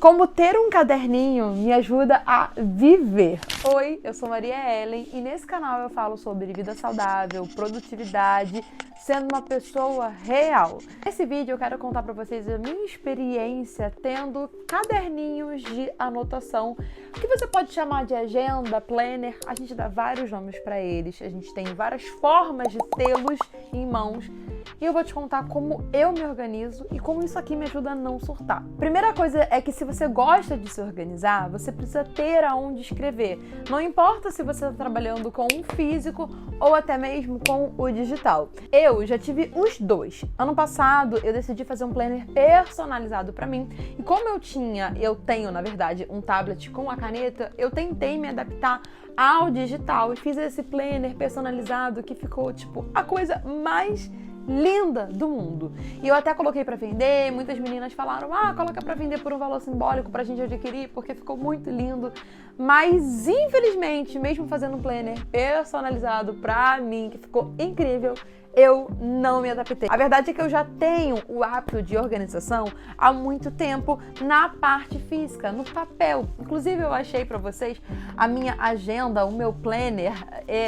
Como ter um caderninho me ajuda a viver. Oi, eu sou Maria Ellen e nesse canal eu falo sobre vida saudável, produtividade, sendo uma pessoa real. Nesse vídeo eu quero contar pra vocês a minha experiência tendo caderninhos de anotação, que você pode chamar de agenda, planner, a gente dá vários nomes pra eles, a gente tem várias formas de tê-los em mãos. E eu vou te contar como eu me organizo e como isso aqui me ajuda a não surtar. Primeira coisa é que se você gosta de se organizar, você precisa ter aonde escrever. Não importa se você está trabalhando com um físico ou até mesmo com o digital. Eu já tive os dois. Ano passado eu decidi fazer um planner personalizado para mim. E como eu tenho, na verdade, um tablet com a caneta, eu tentei me adaptar ao digital e fiz esse planner personalizado que ficou, tipo, a coisa mais linda do mundo. E eu até coloquei pra vender, muitas meninas falaram, coloca pra vender por um valor simbólico pra gente adquirir, porque ficou muito lindo. Mas, infelizmente, mesmo fazendo um planner personalizado pra mim, que ficou incrível, eu não me adaptei. A verdade é que eu já tenho o hábito de organização há muito tempo na parte física, no papel. Inclusive, eu achei pra vocês a minha agenda, o meu planner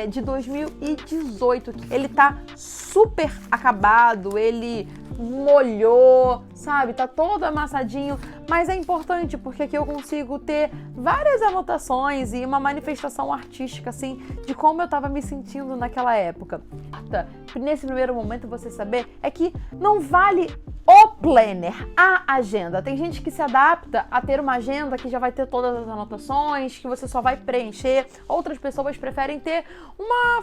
de 2018. Ele tá super acabado, ele molhou, sabe? Tá todo amassadinho, mas é importante porque aqui eu consigo ter várias anotações e uma manifestação artística, assim, de como eu tava me sentindo naquela época. Nesse primeiro momento você saber é que não vale o planner, a agenda. Tem gente que se adapta a ter uma agenda que já vai ter todas as anotações, que você só vai preencher. Outras pessoas preferem ter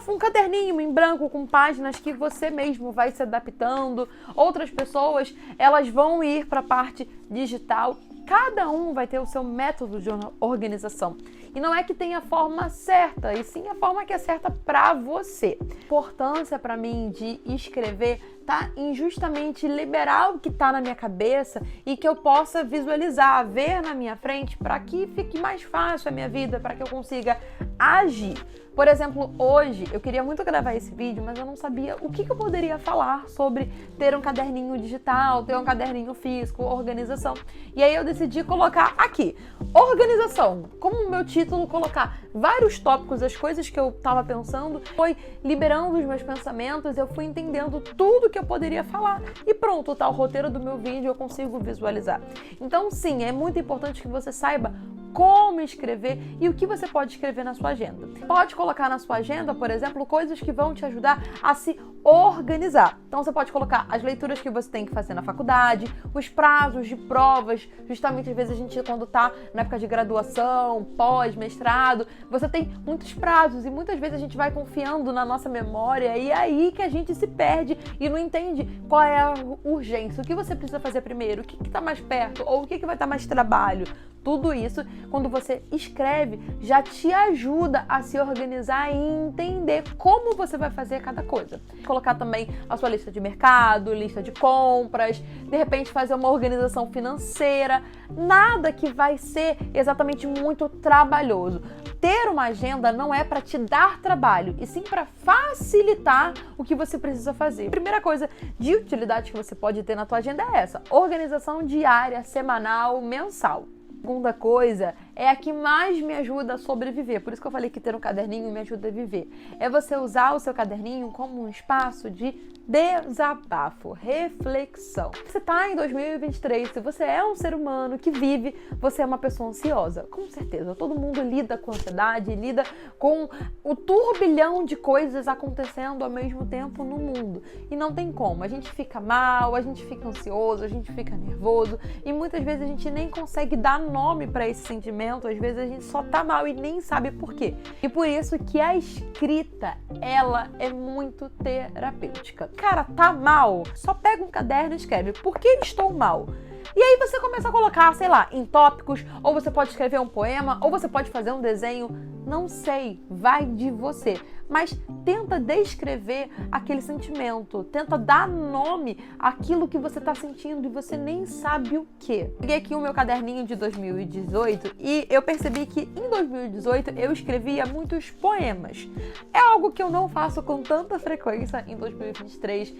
um caderninho em branco com páginas que você mesmo vai se adaptando. Outras pessoas, elas vão ir para a parte digital. Cada um vai ter o seu método de organização. E não é que tenha a forma certa, e sim a forma que é certa para você. A importância para mim de escrever tá em justamente liberar o que tá na minha cabeça e que eu possa visualizar, ver na minha frente, para que fique mais fácil a minha vida, para que eu consiga agir. Por exemplo, hoje eu queria muito gravar esse vídeo, mas eu não sabia o que eu poderia falar sobre ter um caderninho digital, ter um caderninho físico, organização. E aí eu decidi colocar aqui, organização, como o meu título, colocar vários tópicos, as coisas que eu estava pensando, foi liberando os meus pensamentos, eu fui entendendo tudo que eu poderia falar e pronto, tá o roteiro do meu vídeo, eu consigo visualizar. Então sim, é muito importante que você saiba como escrever e o que você pode escrever na sua agenda. Pode colocar na sua agenda, por exemplo, coisas que vão te ajudar a se organizar. Então você pode colocar as leituras que você tem que fazer na faculdade, os prazos de provas, justamente às vezes a gente quando tá na época de graduação, pós, mestrado, você tem muitos prazos e muitas vezes a gente vai confiando na nossa memória e é aí que a gente se perde e não entende qual é a urgência, o que você precisa fazer primeiro, o que tá mais perto ou o que vai dar mais trabalho. Tudo isso, quando você escreve, já te ajuda a se organizar e entender como você vai fazer cada coisa. Colocar também a sua lista de mercado, lista de compras, de repente fazer uma organização financeira, nada que vai ser exatamente muito trabalhoso. Ter uma agenda não é para te dar trabalho, e sim para facilitar o que você precisa fazer. A primeira coisa de utilidade que você pode ter na tua agenda é essa: organização diária, semanal, mensal. Segunda coisa é a que mais me ajuda a sobreviver. Por isso que eu falei que ter um caderninho me ajuda a viver. É você usar o seu caderninho como um espaço de desabafo, reflexão. Você está em 2023, se você é um ser humano que vive, você é uma pessoa ansiosa. Com certeza, todo mundo lida com ansiedade, lida com o turbilhão de coisas acontecendo ao mesmo tempo no mundo. E não tem como. A gente fica mal, a gente fica ansioso, a gente fica nervoso e muitas vezes a gente nem consegue dar nome para esse sentimento, às vezes a gente só tá mal e nem sabe por quê. E por isso que a escrita, ela é muito terapêutica. Cara, tá mal? Só pega um caderno e escreve: por que estou mal? E aí você começa a colocar, sei lá, em tópicos, ou você pode escrever um poema, ou você pode fazer um desenho, não sei, vai de você. Mas tenta descrever aquele sentimento, tenta dar nome àquilo que você está sentindo e você nem sabe o quê. Peguei aqui o meu caderninho de 2018 e eu percebi que em 2018 eu escrevia muitos poemas. É algo que eu não faço com tanta frequência em 2023,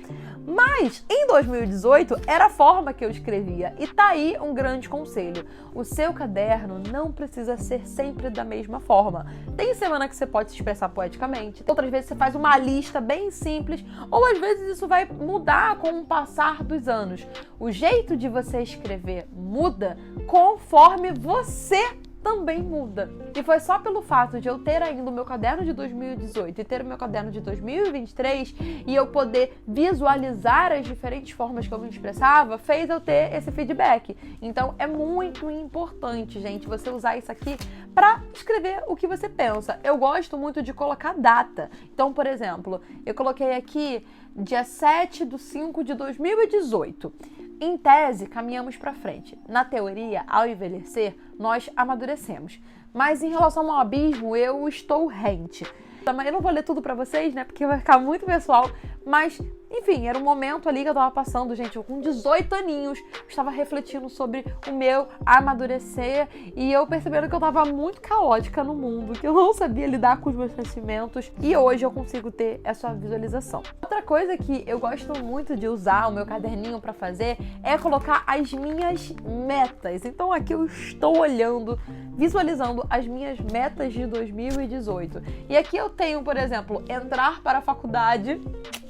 mas em 2018 era a forma que eu escrevia. dia. E tá aí um grande conselho. O seu caderno não precisa ser sempre da mesma forma. Tem semana que você pode se expressar poeticamente, outras vezes você faz uma lista bem simples, ou às vezes isso vai mudar com o passar dos anos. O jeito de você escrever muda conforme você também muda. E foi só pelo fato de eu ter ainda o meu caderno de 2018 e ter o meu caderno de 2023 e eu poder visualizar as diferentes formas que eu me expressava, fez eu ter esse feedback. Então é muito importante, gente, você usar isso aqui para escrever o que você pensa. Eu gosto muito de colocar data. Então, por exemplo, eu coloquei aqui dia 7/5/2018. Em tese, caminhamos para frente. Na teoria, ao envelhecer, nós amadurecemos. Mas em relação ao abismo, eu estou rente. Eu não vou ler tudo para vocês, né? Porque vai ficar muito pessoal. Mas, enfim, era um momento ali que eu tava passando, gente. Eu com 18 aninhos, estava refletindo sobre o meu amadurecer. E eu percebendo que eu tava muito caótica no mundo. Que eu não sabia lidar com os meus sentimentos. E hoje eu consigo ter essa visualização. Outra coisa que eu gosto muito de usar o meu caderninho para fazer é colocar as minhas metas. Então aqui eu estou olhando, visualizando as minhas metas de 2018. E aqui eu tenho, por exemplo, entrar para a faculdade.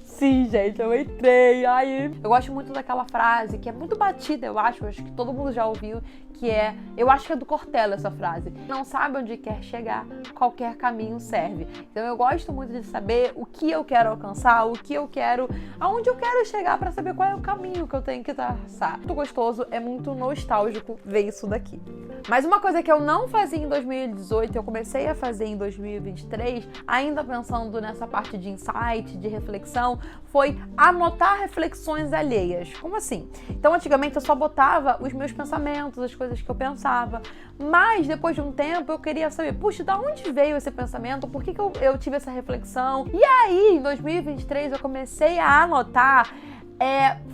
Sim, gente, eu entrei. Ai. Eu gosto muito daquela frase que é muito batida, eu acho que todo mundo já ouviu, que é, eu acho que é do Cortella essa frase. Não sabe onde quer chegar, qualquer caminho serve. Então eu gosto muito de saber o que eu quero alcançar, o que eu quero, aonde eu quero chegar para saber qual é o caminho que eu tenho que traçar. Muito gostoso, é muito nostálgico ver isso daqui. Mas uma coisa que eu não fazia em 2018, eu comecei a fazer em 2023, ainda pensando nessa parte de insight, de reflexão, foi anotar reflexões alheias. Como assim? Então, antigamente eu só botava os meus pensamentos, as coisas que eu pensava, mas depois de um tempo eu queria saber, puxa, da onde veio esse pensamento? Por que eu tive essa reflexão? E aí, em 2023, eu comecei a anotar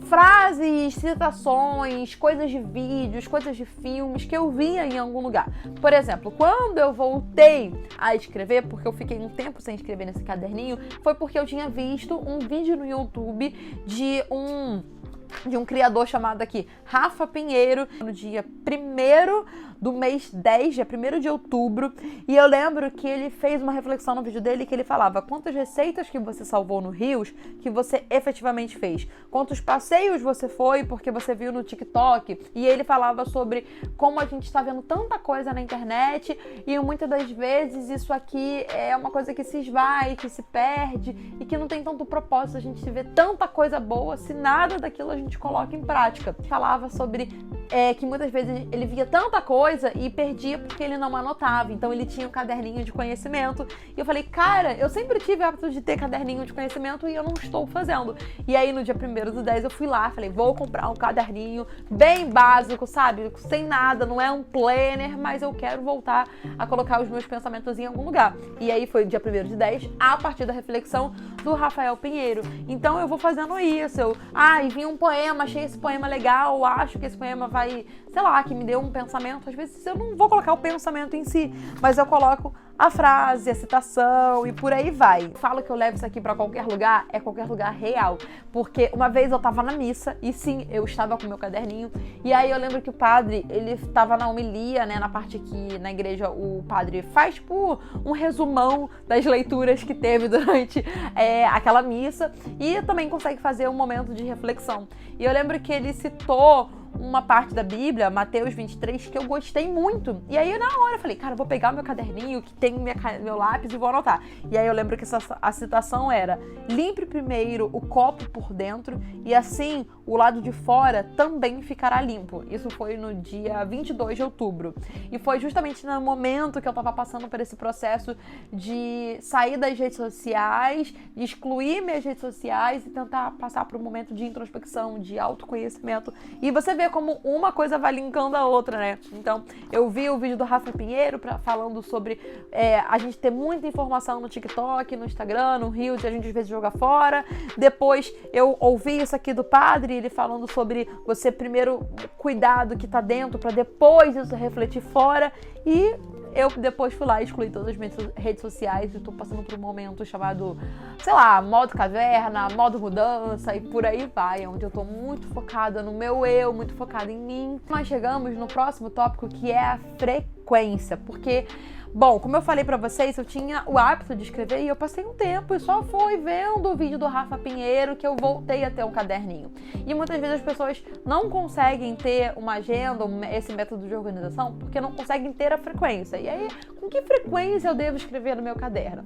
frases, citações, coisas de vídeos, coisas de filmes que eu via em algum lugar. Por exemplo, quando eu voltei a escrever, porque eu fiquei um tempo sem escrever nesse caderninho, foi porque eu tinha visto um vídeo no YouTube de um criador chamado aqui Rafa Pinheiro, no dia 1º do mês 10, dia 1º de outubro, e eu lembro que ele fez uma reflexão no vídeo dele que ele falava quantas receitas que você salvou no Reels que você efetivamente fez, quantos passeios você foi porque você viu no TikTok, e ele falava sobre como a gente está vendo tanta coisa na internet e muitas das vezes isso aqui é uma coisa que se esvai, que se perde e que não tem tanto propósito, a gente vê tanta coisa boa se nada daquilo a gente coloca em prática. Falava sobre que muitas vezes ele via tanta coisa e perdia porque ele não anotava, então ele tinha um caderninho de conhecimento, e eu falei, cara, eu sempre tive o hábito de ter caderninho de conhecimento e eu não estou fazendo. E aí no dia 1º/10 eu fui lá, falei, vou comprar um caderninho bem básico, sabe, sem nada, não é um planner, mas eu quero voltar a colocar os meus pensamentos em algum lugar. E aí foi dia 1º/10, a partir da reflexão do Rafael Pinheiro. Então eu vou fazendo isso, e vi um poema, achei esse poema legal, acho que esse poema vai, sei lá, que me deu um pensamento. Às vezes eu não vou colocar o pensamento em si, mas eu coloco a frase, a citação e por aí vai. Falo que eu levo isso aqui pra qualquer lugar, é qualquer lugar real. Porque uma vez eu tava na missa, e sim, eu estava com o meu caderninho, e aí eu lembro que o padre, ele tava na homilia, né, na parte que na igreja o padre faz, tipo, um resumão das leituras que teve durante aquela missa, e também consegue fazer um momento de reflexão. E eu lembro que ele citou uma parte da Bíblia, Mateus 23, que eu gostei muito. E aí, na hora, eu falei, cara, eu vou pegar o meu caderninho, que tem meu lápis, e vou anotar. E aí, eu lembro que a citação era, limpe primeiro o copo por dentro, e assim, o lado de fora também ficará limpo. Isso foi no dia 22 de outubro. E foi justamente no momento que eu tava passando por esse processo de sair das redes sociais, de excluir minhas redes sociais e tentar passar por um momento de introspecção, de autoconhecimento. E você vê como uma coisa vai linkando a outra, né? Então, eu vi o vídeo do Rafa Pinheiro falando sobre a gente ter muita informação no TikTok, no Instagram, no Reels, e a gente às vezes joga fora. Depois, eu ouvi isso aqui do padre, ele falando sobre você primeiro cuidar do que tá dentro, para depois isso refletir fora. E eu depois fui lá e excluí todas as minhas redes sociais e tô passando por um momento chamado, sei lá, modo caverna, modo mudança e por aí vai, onde eu tô muito focada no meu eu, muito focada em mim. Nós chegamos no próximo tópico, que é a frequência, porque... Bom, como eu falei pra vocês, eu tinha o hábito de escrever e eu passei um tempo e só foi vendo o vídeo do Rafa Pinheiro que eu voltei a ter um caderninho. E muitas vezes as pessoas não conseguem ter uma agenda, esse método de organização, porque não conseguem ter a frequência. E aí, com que frequência eu devo escrever no meu caderno?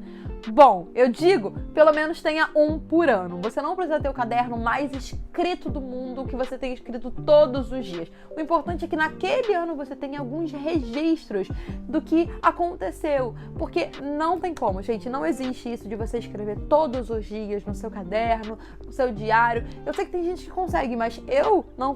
Bom, eu digo, pelo menos tenha um por ano. Você não precisa ter o caderno mais escrito do mundo, que você tenha escrito todos os dias. O importante é que naquele ano você tenha alguns registros do que aconteceu. Porque não tem como, gente, não existe isso de você escrever todos os dias no seu caderno, no seu diário. Eu sei que tem gente que consegue, mas eu não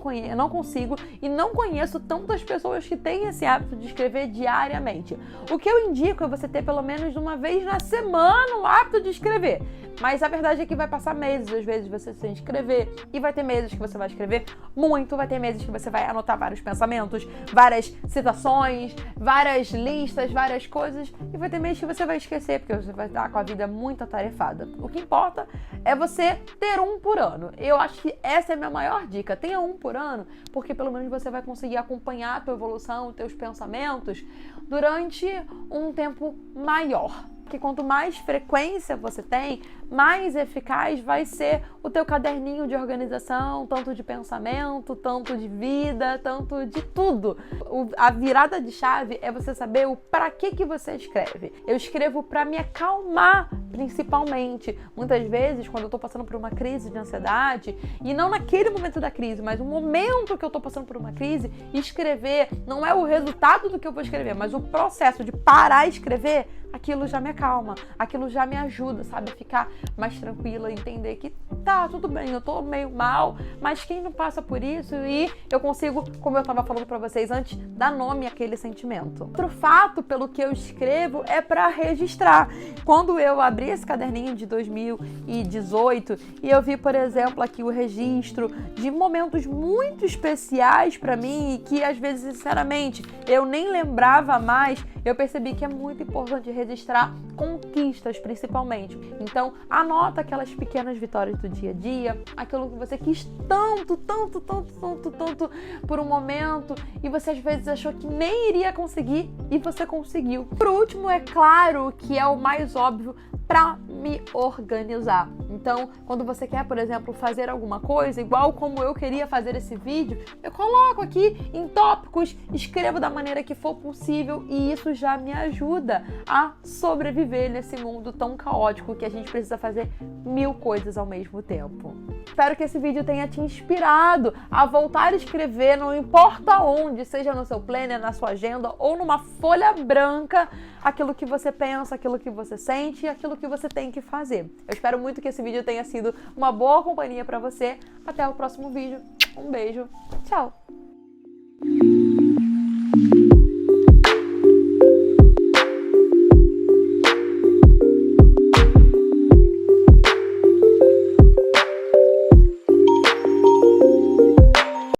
consigo e não conheço tantas pessoas que têm esse hábito de escrever diariamente. O que eu indico é você ter pelo menos uma vez na semana o hábito de escrever. Mas a verdade é que vai passar meses, às vezes, você sem escrever. E vai ter meses que você vai escrever muito, vai ter meses que você vai anotar vários pensamentos, várias citações, várias listas, várias coisas. E vai ter meses que você vai esquecer, porque você vai estar com a vida muito atarefada. O que importa é você ter um por ano. Eu acho que essa é a minha maior dica. Tenha um por ano, porque pelo menos você vai conseguir acompanhar a tua evolução, os teus pensamentos durante um tempo maior. Porque quanto mais frequência você tem, mais eficaz vai ser o teu caderninho de organização, tanto de pensamento, tanto de vida, tanto de tudo. A virada de chave é você saber o para que você escreve. Eu escrevo para me acalmar, principalmente. Muitas vezes, quando eu tô passando por uma crise de ansiedade, e não naquele momento da crise, mas o momento que eu tô passando por uma crise, escrever não é o resultado do que eu vou escrever, mas o processo de parar e escrever, aquilo já me acalma, aquilo já me ajuda, sabe, a ficar mais tranquila, entender que tá, tudo bem, eu tô meio mal, mas quem não passa por isso, e eu consigo, como eu tava falando pra vocês antes, dar nome àquele sentimento. Outro fato pelo que eu escrevo é pra registrar. Quando eu abri esse caderninho de 2018 e eu vi, por exemplo, aqui o registro de momentos muito especiais pra mim e que às vezes, sinceramente, eu nem lembrava mais, eu percebi que é muito importante registrar conquistas, principalmente. Então, anota aquelas pequenas vitórias do dia a dia, aquilo que você quis tanto por um momento e você às vezes achou que nem iria conseguir e você conseguiu. Por último, é claro que é o mais óbvio, para me organizar. Então, quando você quer, por exemplo, fazer alguma coisa, igual como eu queria fazer esse vídeo, eu coloco aqui em tópicos, escrevo da maneira que for possível e isso já me ajuda a sobreviver nesse mundo tão caótico que a gente precisa fazer 1000 coisas ao mesmo tempo. Espero que esse vídeo tenha te inspirado a voltar a escrever, não importa onde, seja no seu planner, na sua agenda ou numa folha branca, aquilo que você pensa, aquilo que você sente e aquilo que você tem que fazer. Eu espero muito que esse vídeo tenha sido uma boa companhia para você. Até o próximo vídeo. Um beijo. Tchau!